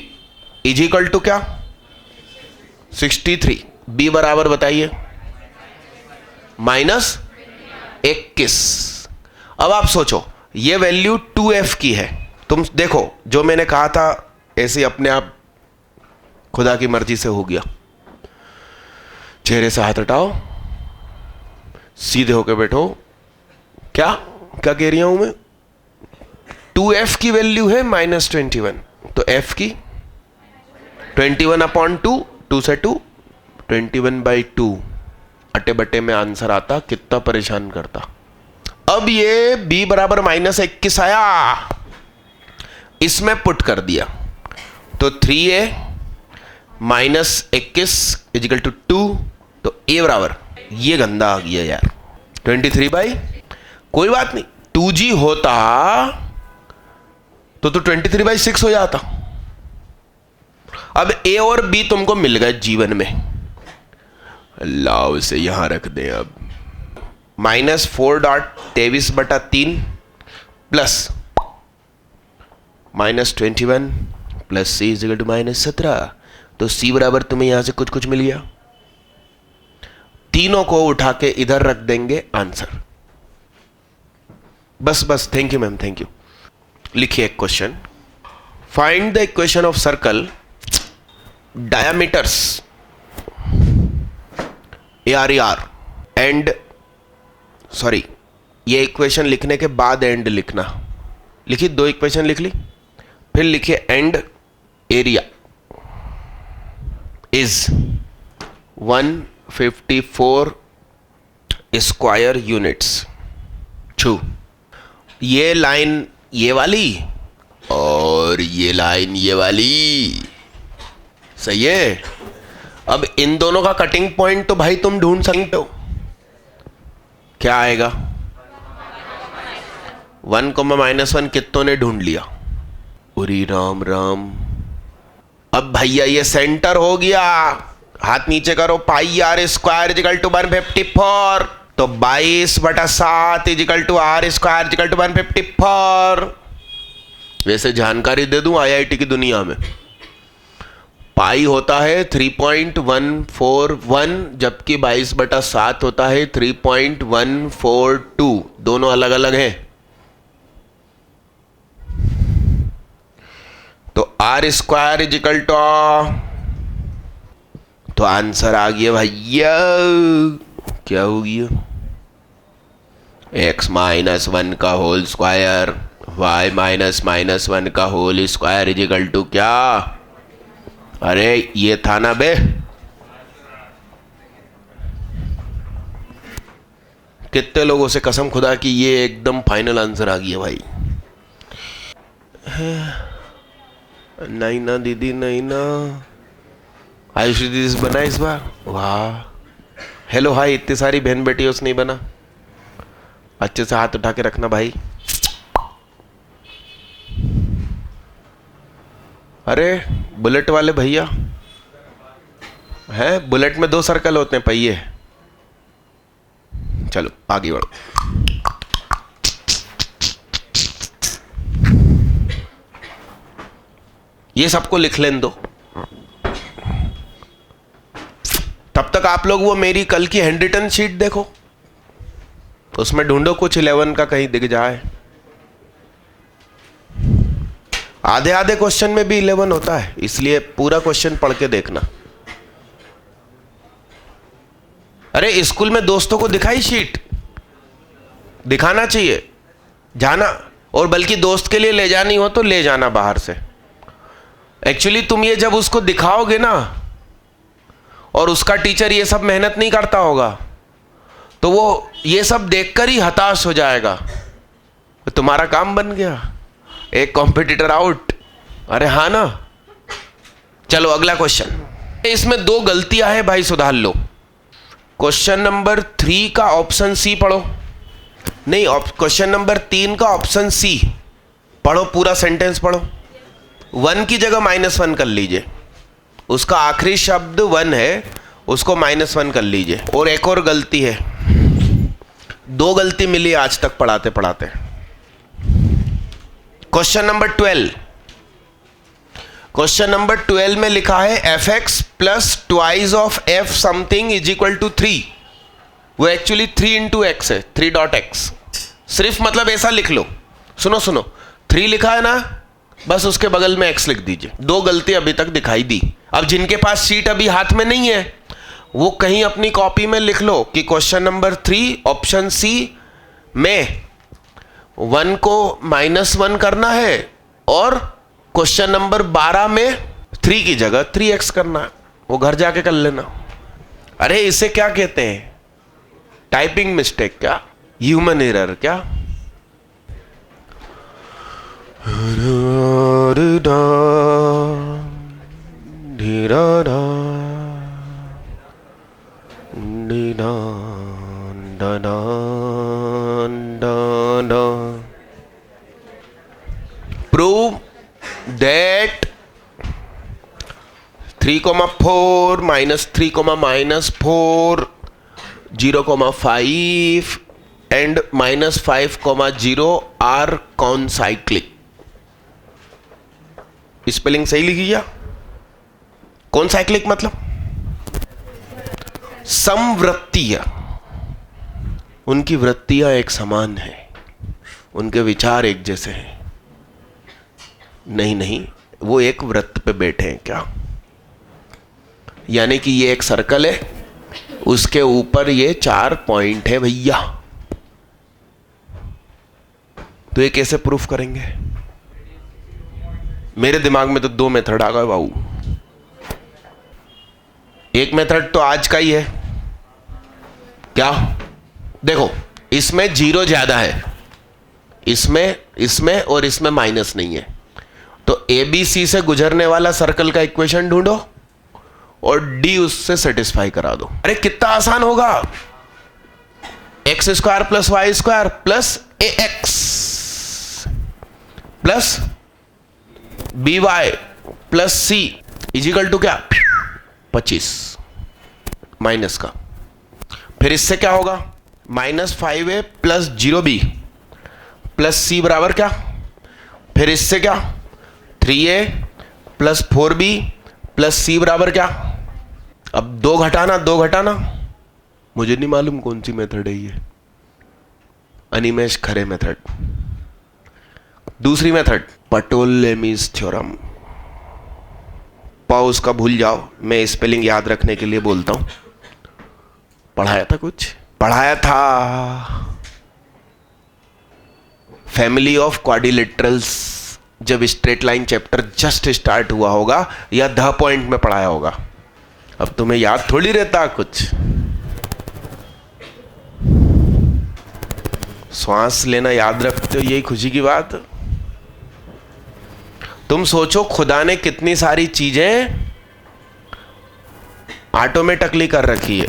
इज इक्वल टू क्या? 63। B बराबर बताइए, -21। अब आप सोचो, ये वैल्यू 2F की है। तुम देखो, जो मैंने कहा था ऐसे अपने आप खुदा की मर्जी से हो गया। चेहरे से हाथ हटाओ, सीधे होकर बैठो। क्या क्या कह रही हूं मैं? 2F की वैल्यू है -21, तो F की 21/2, 2 से 2, 21/2। अटे बटे में आंसर आता, कितना परेशान करता। अब ये B बराबर -21 आया, इसमें पुट कर दिया, तो 3A -21 इजिकल टू 2, तो A बराबर, ये गंदा आ गया यार, 23/, कोई बात नहीं, 2G होता तो 23/6 हो जाता। अब A और B तुमको मिल गए जीवन में, लाओ इसे यहां रख दें। अब -4.23/3 plus -21 plus C is equal to -17, तो C बराबर तुम्हें यहां से कुछ कुछ मिल गया। तीनों को उठा के इधर रख देंगे, आंसर। बस बस, thank you ma'am, thank you. लिखिए एक question, find the equation of circle diameters AR and, sorry, ये इक्वेशन लिखने के बाद एंड लिखना। लिखी, 2 इक्वेशन लिख ली, फिर लिखिए and area is 154 square units. छू, ये लाइन ये वाली और ये लाइन ये वाली, सही है। अब इन दोनों का कटिंग पॉइंट तो भाई तुम ढूंढ सकते हो, क्या आएगा? 1 -1 कितनों ने ढूंढ लिया? उरी राम राम। अब भैया ये सेंटर हो गया, हाथ नीचे करो। Pi r square is equal to 154, तो 22/7 is equal to r square is equal to 154। वैसे जानकारी दे दूं आईआईटी की दुनिया में पाई होता है 3.141, जबकि 22/7 होता है 3.142। दोनों अलग अलग हैं। तो आर स्क्वायर इजिकल टू, तो आंसर आ गया भैया, क्या हो गया? x -1 का होल स्क्वायर y -1 का होल स्क्वायर इजिकल टू क्या? अरे ये था ना बे। कितने लोगों से कसम खुदा की ये एकदम फाइनल आंसर आ गया भाई। नहीं ना दीदी, नहीं ना। आयुष दीदी बना इस बार? वाह, हेलो हाय। इतनी सारी बहन बेटियों से नहीं बना। अच्छे से हाथ उठा के रखना भाई। अरे बुलेट वाले भैया हैं, बुलेट में 2 सर्कल होते हैं, पहिए। चलो आगे बढ़ो। ये सबको लिख लेने दो, तब तक आप लोग वो मेरी कल की हैंड रिटन शीट देखो, उसमें ढूंढो कुछ 11 का कहीं दिख जाए। आधे आधे क्वेश्चन में भी 11 होता है, इसलिए पूरा क्वेश्चन पढ़ के देखना। अरे स्कूल में दोस्तों को दिखाई शीट, दिखाना चाहिए जाना, और बल्कि दोस्त के लिए ले जानी हो तो ले जाना बाहर से। एक्चुअली तुम ये जब उसको दिखाओगे ना, और उसका टीचर ये सब मेहनत नहीं करता होगा, तो वो ये सब देखकर ही हताश हो जाएगा। तो तुम्हारा काम बन गया, एक कॉम्पिटिटर आउट। अरे हाँ ना। चलो अगला क्वेश्चन। इसमें 2 गलतियां हैं भाई, सुधार लो। क्वेश्चन नंबर 3 का ऑप्शन सी पढ़ो। नहीं, क्वेश्चन नंबर 3 का ऑप्शन सी पढ़ो, पूरा सेंटेंस पढ़ो। 1 की जगह -1 कर लीजिए, उसका आखिरी शब्द 1 है, उसको -1 कर लीजिए। और एक और गलती है, 2 गलती मिली आज तक पढ़ाते पढ़ाते। क्वेश्चन नंबर 12, क्वेश्चन नंबर 12 में लिखा है fx plus twice of f something is equal to 3। वो एक्चुअली 3 × x है, 3.x। सिर्फ मतलब ऐसा लिख लो। सुनो सुनो, 3 लिखा है ना, बस उसके बगल में x लिख दीजिए। 2 गलती अभी तक दिखाई दी। अब जिनके पास शीट अभी हाथ में नहीं है, वो कहीं अपनी कॉपी में लिख लो कि क्वेश्चन नंबर 3 ऑप्शन सी में 1 को -1 करना है, और क्वेश्चन नंबर 12 में 3 की जगह 3x करना है। वो घर जाके कर लेना। अरे इसे क्या कहते हैं? टाइपिंग मिस्टेक क्या? ह्यूमन एरर क्या? Prove that 3,4 -3, -4, 0,5 and -5,0 are concyclic। Spelling सही लिखी क्या? कॉनसाइक्लिक मतलब समवृत्तीय। उनकी वृत्तियां एक समान है, उनके विचार एक जैसे हैं। नहीं नहीं, वो एक वृत्त पे बैठे हैं क्या? यानी कि ये एक सर्कल है, उसके ऊपर ये 4 पॉइंट है भैया। तो ये कैसे प्रूफ करेंगे? मेरे दिमाग में तो 2 मेथड आ गए बाबू। एक मेथड तो आज का ही है। क्या? देखो, इसमें 0 ज्यादा है, इसमें और इसमें माइनस नहीं है। तो ABC से गुजरने वाला सर्कल का इक्वेशन ढूंढो और D उससे सेटिस्फाई करा दो। अरे कितना आसान होगा। X square plus y square plus a x plus b y plus c is equal to क्या 25 माइनस का। फिर इससे क्या होगा -5a plus 0b plus c बराबर क्या, फिर इससे क्या 3a plus 4b plus c बराबर क्या। अब दो घटाना मुझे नहीं मालूम कौन सी मेथड है ये, अनिमेश खरे मेथड। दूसरी मेथड पटोलेमीज थ्योरम, पाउस का भूल जाओ, मैं स्पेलिंग याद रखने के लिए बोलता हूं। पढ़ाया था फैमिली ऑफ क्वाड्रिलेटरल्स, जब straight line chapter just start हुआ होगा या 10 पॉइंट में पढ़ाया होगा। अब तुम्हें याद थोड़ी रहता कुछ। श्वास लेना याद रखते हो, यही खुशी की बात। तुम सोचो खुदा ने कितनी सारी चीजें ऑटोमेटिकली कर रखी है,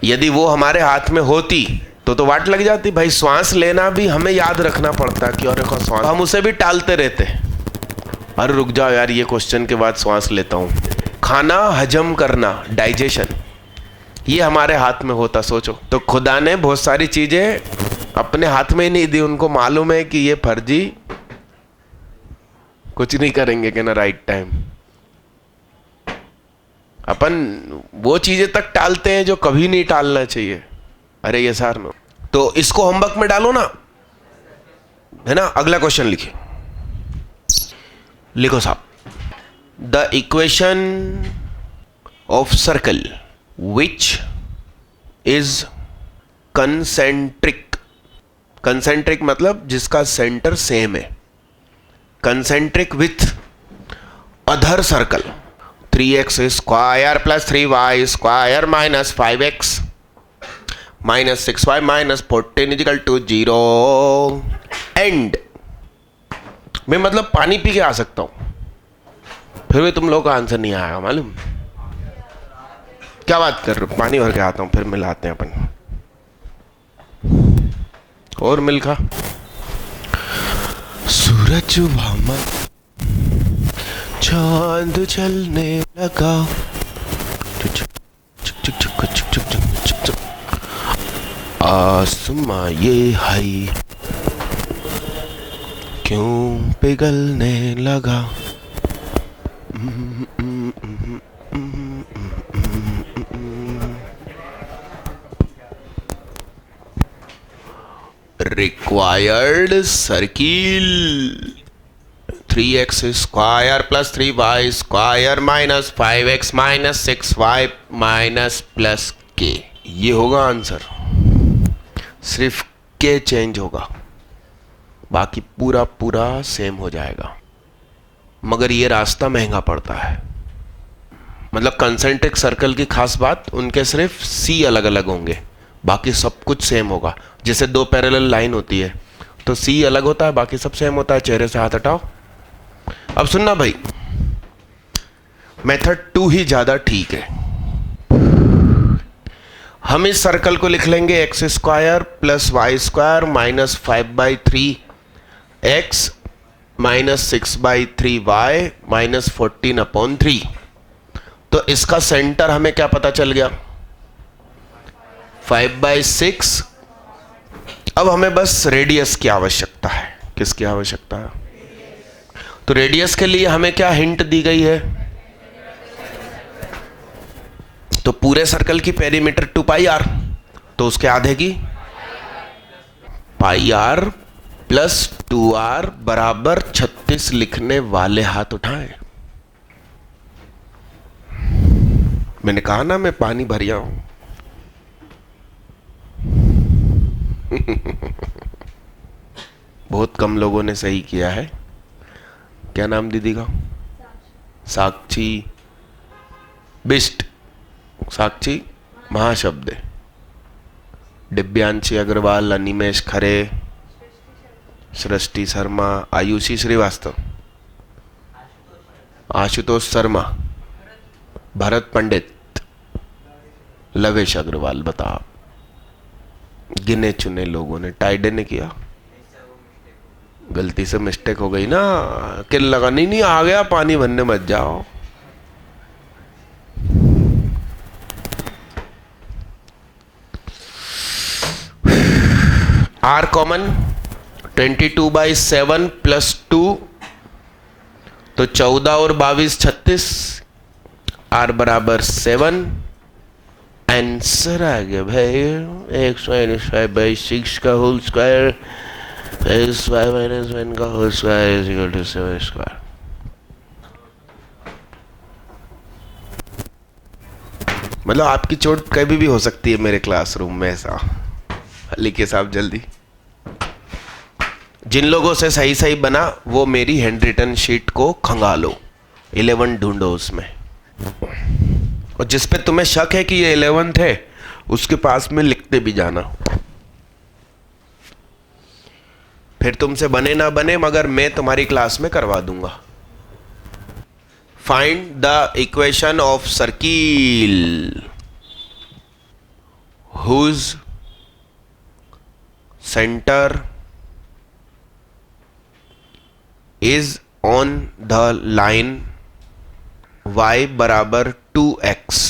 यदि वो हमारे हाथ में होती तो वाट लग जाती। भाई श्वास लेना भी हमें याद रखना पड़ता कि और श्वास, हम उसे भी टालते रहते। अरे रुक जाओ यार, ये क्वेश्चन के बाद श्वास लेता हूं। खाना हजम करना, डाइजेशन, ये हमारे हाथ में होता सोचो। तो खुदा ने बहुत सारी चीजें अपने हाथ में ही नहीं दी, उनको मालूम है कि ये फर्जी कुछ नहीं करेंगे कि ना राइट टाइम। अपन वो चीजें तक टालते हैं जो कभी नहीं टालना चाहिए। अरे ये सार नो, तो इसको होमवर्क में डालो ना, है ना। अगला क्वेश्चन लिखो साहब, the equation of circle which is concentric, concentric मतलब जिसका सेंटर सेम है, concentric with other circle 3x square plus 3y square minus 5x minus 6y minus 14 is equal to 0 and. मैं मतलब पानी पी के आ सकता हूं, फिर भी तुम लोगों का आंसर नहीं आएगा, मालूम क्या बात कर रहे हो। पानी भर के आता हूं, फिर मिलाते हैं अपन और मिल्खा। सूरज भामा चांद चलने लगा, आसमां ये है क्यों पिघलने लगा। Required circle 3x square plus 3y square minus 5x minus 6y minus plus k, ये होगा आंसर। सिर्फ k चेंज होगा, बाकी पूरा पूरा सेम हो जाएगा। मगर ये रास्ता महंगा पड़ता है। मतलब कंसेंट्रिक सर्कल की खास बात, उनके सिर्फ c अलग अलग होंगे, बाकी सब कुछ सेम होगा। जैसे दो पैरेलल लाइन होती है तो c अलग होता है, बाकी सब सेम होता है। चेहरे से हाथ हटाओ। अब सुनना भाई, मेथड 2 ही ज्यादा ठीक है। हम इस सर्कल को लिख लेंगे x square plus y square minus 5/3 x minus 6/3 y minus 14/3। तो इसका सेंटर हमें क्या पता चल गया, 5/6। अब हमें बस रेडियस की आवश्यकता है। किसकी आवश्यकता है? तो रेडियस के लिए हमें क्या हिंट दी गई है? तो पूरे सर्कल की पेरीमीटर 2πr, तो उसके आधे की πr प्लस 2r बराबर 36 लिखने वाले हाथ उठाएं। मैंने कहा ना मैं पानी भरिया हूं। बहुत कम लोगों ने सही किया है। क्या नाम दीदी का? साक्षी बिस्ट, साक्षी महाशब्द, दिव्यांशी अग्रवाल, अनिमेश खरे, सृष्टि शर्मा, आयुषी श्रीवास्तव, आशुतोष शर्मा, भरत पंडित, लवेश अग्रवाल। बताओ गिने चुने लोगों ने, टाइडे ने किया, गलती से मिस्टेक हो गई ना, किल लगा, नहीं नहीं आ गया पानी भरने मत जाओ। आर कॉमन 22/7 प्लस 2 तो 14 और 22 36, आर बराबर 7। आंसर आ गया भाई, x-5/6 का होल स्क्वायर प्लस y-1 का whole square is equal to 7 square. मतलब आपकी चोट कभी भी हो सकती है मेरे क्लासरूम में, ऐसा लिखिए साहब जल्दी। जिन लोगों से सही सही बना वो मेरी हैंड रिटन शीट को खंगालो, 11 ढूंढो उसमें, और जिस पे तुम्हें शक है कि ये 11th है उसके पास में लिखते भी जाना। फिर तुमसे बने ना बने मगर मैं तुम्हारी क्लास में करवा दूंगा। Find the equation of circle whose centre is on the line y बराबर 2x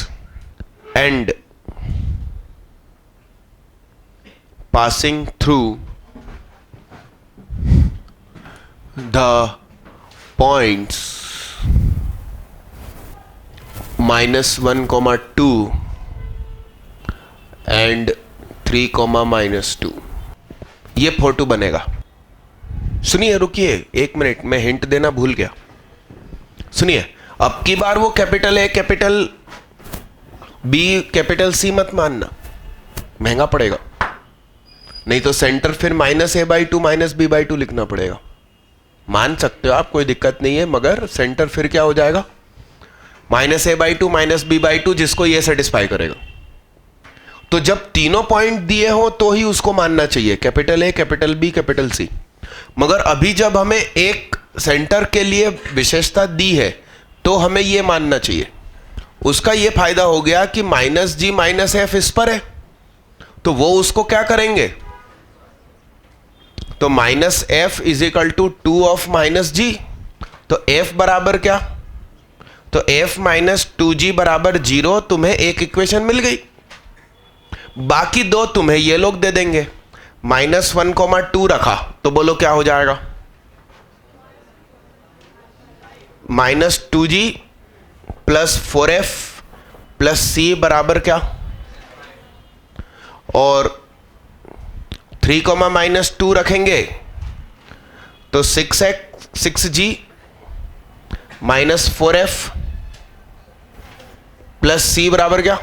and passing through the points -1, 2 and 3, -2। ये फोटो बनेगा। सुनिए, रुकिए एक मिनट, मैं हिंट देना भूल गया। सुनिए, अब की बार वो capital A capital B capital C मत मानना, महंगा पड़ेगा। नहीं तो सेंटर फिर -a/2 -b/2 लिखना पड़ेगा। मान सकते हो आप, कोई दिक्कत नहीं है, मगर सेंटर फिर क्या हो जाएगा, -a/2 -b/2, जिसको ये सेटिस्फाई करेगा। तो जब तीनों पॉइंट दिए हो तो ही उसको मानना चाहिए, capital A capital B capital C. मगर अभी जब हमें एक सेंटर के लिए विशेषता दी है तो हमें यह मानना चाहिए। उसका यह फायदा हो गया कि -g -f इस पर है, तो वो उसको क्या करेंगे, तो -f is equal to 2 of -g, तो f बराबर क्या, तो f -2g बराबर 0। तुम्हें एक इक्वेशन मिल गई, बाकी दो तुम्हें ये लोग दे देंगे। -1, 2 रखा तो बोलो क्या हो जाएगा, -2g plus 4f plus c बराबर क्या, और 3, -2 रखेंगे तो 6g -4f प्लस c बराबर क्या।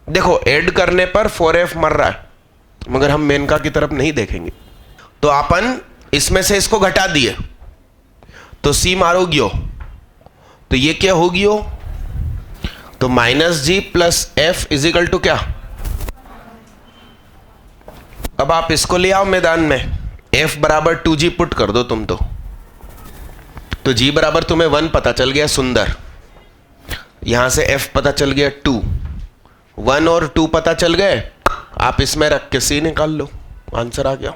देखो ऐड करने पर 4f मर रहा है, मगर हम मेनका की तरफ नहीं देखेंगे, तो अपन इसमें से इसको घटा दिए तो c मारोगी हो, तो ये क्या होगी हो, तो -g plus f is equal to क्या। अब आप इसको ले आओ मैदान में, f बराबर 2g पुट कर दो तुम, तो g बराबर तुम्हें 1 पता चल गया, सुंदर। यहां से f पता चल गया 2, 1 और 2 पता चल गए, आप इसमें रख के c निकाल लो, आंसर आ गया।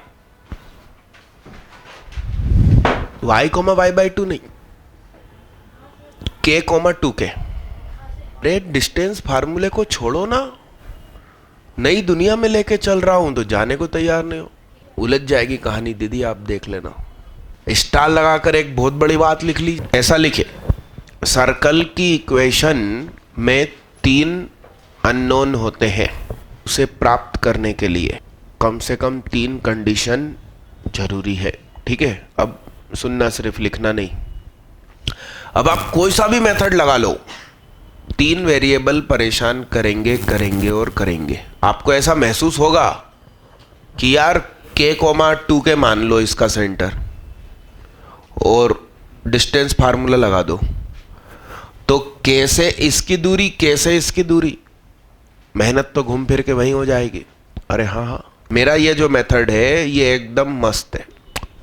y, y/2 नहीं, k, 2k। अरे डिस्टेंस फार्मूले को छोड़ो ना, नई दुनिया में लेके चल रहा हूं तो जाने को तैयार नहीं हो, उलझ जाएगी कहानी दीदी, आप देख लेना। स्टार लगाकर एक बहुत बड़ी बात लिख ली, ऐसा लिखे, सर्कल की इक्वेशन में 3 अननोन होते हैं, उसे प्राप्त करने के लिए कम से कम 3 कंडीशन जरूरी है, ठीक है। अब सुनना, सिर्फ लिखना नहीं। अब आप कोई सा भी मेथड लगा लो, 3 वेरिएबल परेशान करेंगे करेंगे और करेंगे। आपको ऐसा महसूस होगा कि यार k, 2k मान लो इसका सेंटर, और डिस्टेंस फार्मूला लगा दो, तो k से इसकी दूरी, k से इसकी दूरी, मेहनत तो घूम फिर के वहीं हो जाएगी। अरे हाँ हाँ, मेरा ये जो मेथड है ये एकदम मस्त है।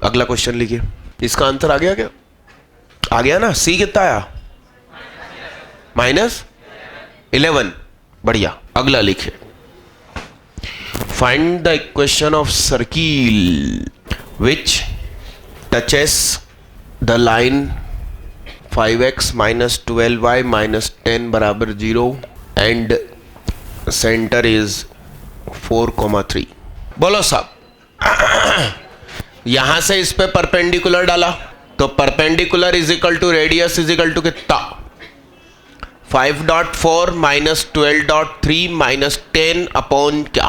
अगला क्वेश्चन लिखिए, इसका आंसर आ गया क्या, आ गया ना। c कितना आया, -11, बढ़िया। अगला लिखिए, Find the equation of circle which touches the line 5x minus 12y minus 10 बराबर 0 and center is 4,3. बोलो साहब, यहां से इस पे परपेंडिकुलर डाला तो perpendicular is equal to radius is equal to कितना, 5.4 माइनस 12.3 माइनस 10 अपॉन क्या,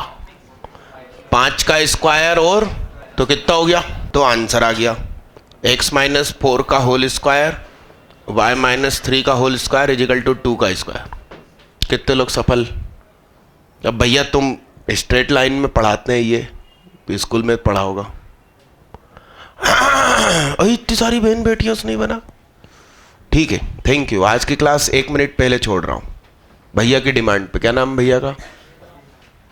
5 का स्क्वायर और तो कितना हो गया, तो आंसर आ गया x माइनस 4 का होल स्क्वायर y माइनस 3 का whole square is equal to 2 का स्क्वायर। कितने लोग सफल। अब भैया तुम स्ट्रेट लाइन में पढ़ाते हैं, ये स्कूल में पढ़ा होगा। अरे इतनी सारी बहन बेटियों से नहीं बना। ठीक है, थैंक यू। आज की क्लास 1 मिनट पहले छोड़ रहा हूं भैया की डिमांड पे। क्या नाम भैया का,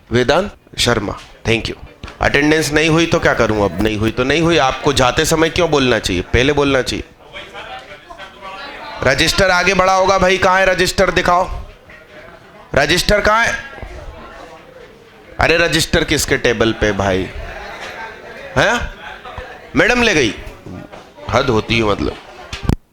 वेदांत शर्मा, थैंक यू। अटेंडेंस नहीं हुई तो क्या करूं, अब नहीं हुई तो नहीं हुई। आपको जाते समय क्यों बोलना चाहिए, पहले बोलना चाहिए। रजिस्टर आगे बढ़ा होगा भाई, कहां है रजिस्टर, दिखाओ रजिस्टर कहां है। अरे रजिस्टर किसके टेबल पे भाई है, मैडम ले गई, हद होती है मतलब।